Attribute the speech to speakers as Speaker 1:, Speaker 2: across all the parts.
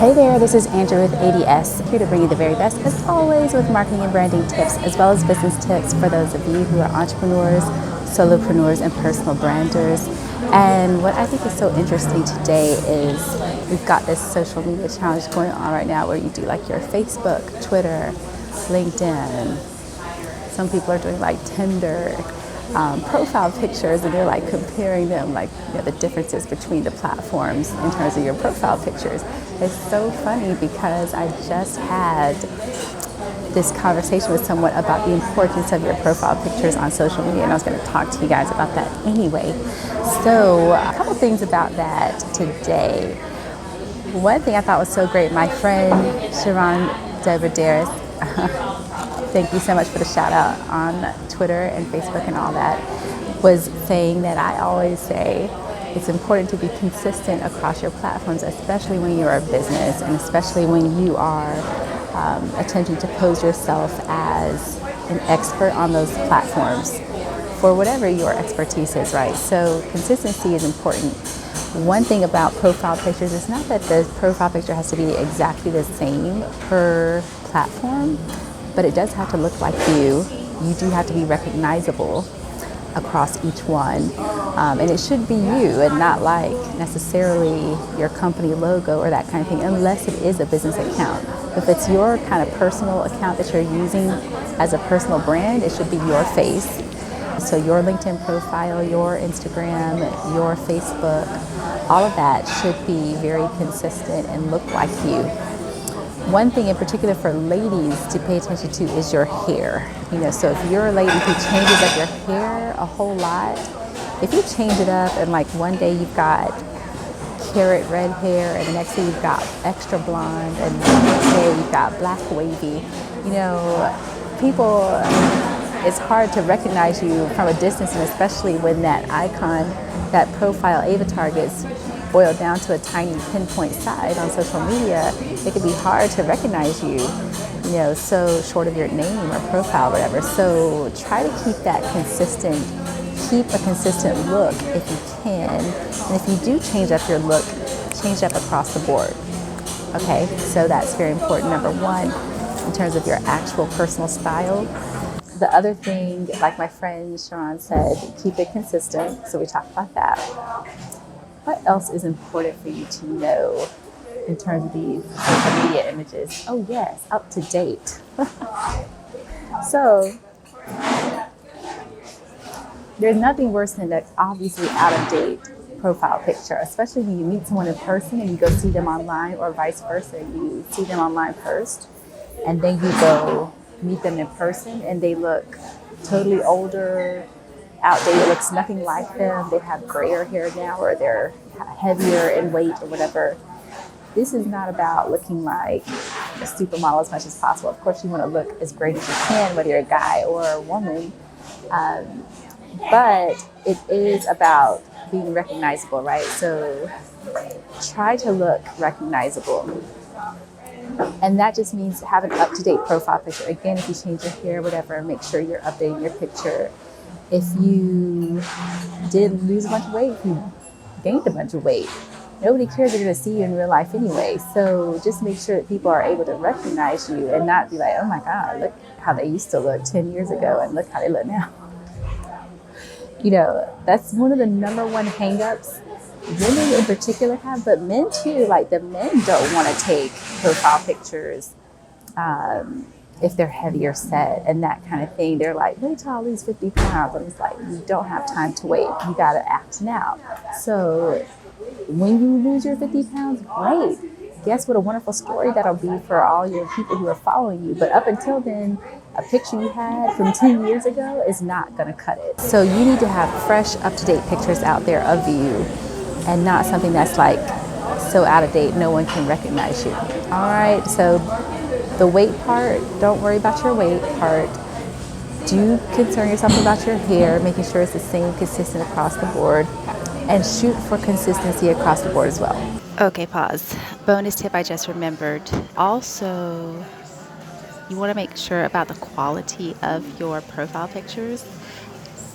Speaker 1: Hey there, this is Andrea with A.D.S. here to bring you the very best, as always, with marketing and branding tips, as well as business tips for those of you who are entrepreneurs, solopreneurs, and personal branders. And what I think is so interesting today is we've got this social media challenge going on right now where you do like your Facebook, Twitter, LinkedIn. Some people are doing like Tinder profile pictures, and they're like comparing them, like the differences between the platforms in terms of your profile pictures. It's so funny because I just had this conversation with someone about the importance of your profile pictures on social media, and I was going to talk to you guys about that anyway. So a couple things about that today. One thing I thought was so great, my friend Sharon A.D.S, thank you so much for the shout out on Twitter and Facebook and all that, was saying that I always say it's important to be consistent across your platforms, especially when you're a business and especially when you are attempting to pose yourself as an expert on those platforms for whatever your expertise is, right? So consistency is important. One thing about profile pictures is not that the profile picture has to be exactly the same per platform, but it does have to look like you. You do have to be recognizable across each one. And it should be you and not like necessarily your company logo or that kind of thing, unless it is a business account. If it's your kind of personal account that you're using as a personal brand, it should be your face. So your LinkedIn profile, your Instagram, your Facebook, all of that should be very consistent and look like you. One thing in particular for ladies to pay attention to is your hair. So if you're a lady who changes up your hair a whole lot, if you change it up and like one day you've got carrot red hair and the next day you've got extra blonde and the next day you've got black wavy, people, it's hard to recognize you from a distance, and especially when that icon, that profile avatar gets boiled down to a tiny pinpoint size on social media, it can be hard to recognize you, so short of your name or profile or whatever. So try to keep that consistent, keep a consistent look if you can. And if you do change up your look, change up across the board. Okay, so that's very important, number one, in terms of your actual personal style. The other thing, like my friend Sharon said, keep it consistent. So we talked about that. What else is important for you to know in terms of these social media images? Oh yes, up to date. So there's nothing worse than an obviously out of date profile picture, especially when you meet someone in person and you go see them online, or vice versa. You see them online first and then you go meet them in person and they look totally older, outdated, looks nothing like them. They have grayer hair now, or they're heavier in weight or whatever. This is not about looking like a supermodel as much as possible. Of course, you want to look as great as you can, whether you're a guy or a woman. But it is about being recognizable, right? So try to look recognizable. And that just means have an up-to-date profile picture. Again, if you change your hair, whatever, make sure you're updating your picture. If you did lose a bunch of weight, if you gained a bunch of weight, nobody cares they're going to see you in real life anyway. So just make sure that people are able to recognize you and not be like, oh my God, look how they used to look 10 years ago and look how they look now. That's one of the number one hang-ups women in particular have, but men too. Like the men don't want to take profile pictures if they're heavier set and that kind of thing. They're like, wait till I lose 50 pounds. And it's like, you don't have time to wait. You got to act now. So when you lose your 50 pounds, great. Guess what a wonderful story that'll be for all your people who are following you. But up until then, a picture you had from 10 years ago is not going to cut it. So you need to have fresh, up-to-date pictures out there of you, and not something that's like so out of date no one can recognize you. All right, so the weight part, don't worry about your weight part. Do concern yourself about your hair, making sure it's the same, consistent across the board, and shoot for consistency across the board as well. Okay, pause. Bonus tip I just remembered. Also, you want to make sure about the quality of your profile pictures.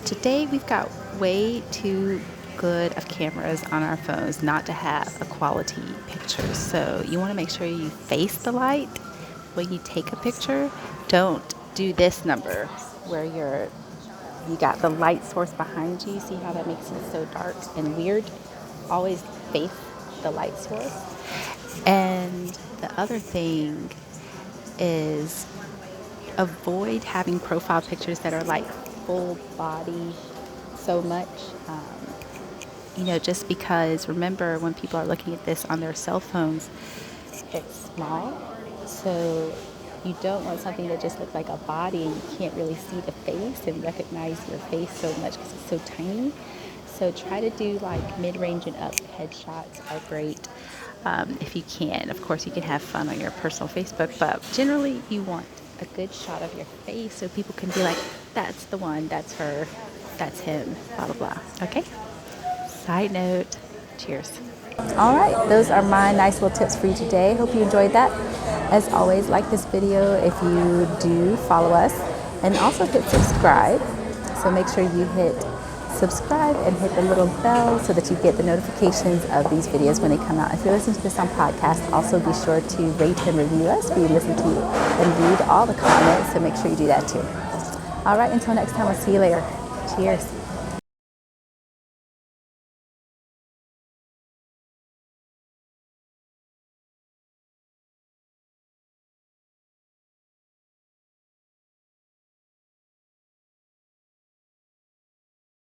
Speaker 1: Today we've got way too good of cameras on our phones not to have a quality picture. So you want to make sure you face the light when you take a picture. Don't do this number where you got the light source behind you. See how that makes it so dark and weird? Always face the light source. And the other thing is avoid having profile pictures that are like full body so much. Just because remember when people are looking at this on their cell phones, it's small. So you don't want something that just looks like a body and you can't really see the face and recognize your face so much because it's so tiny. So try to do like mid-range and up. Headshots are great if you can. Of course, you can have fun on your personal Facebook, but generally you want a good shot of your face so people can be like, that's the one, that's her, that's him, blah, blah, blah. Okay? Side note, cheers. All right, those are my nice little tips for you today. Hope you enjoyed that. As always, like this video if you do follow us, and also hit subscribe. So make sure you hit subscribe and hit the little bell so that you get the notifications of these videos when they come out. If you're listening to this on podcast, also be sure to rate and review us. We listen to and read all the comments, so make sure you do that too. All right, until next time, I'll see you later. Cheers.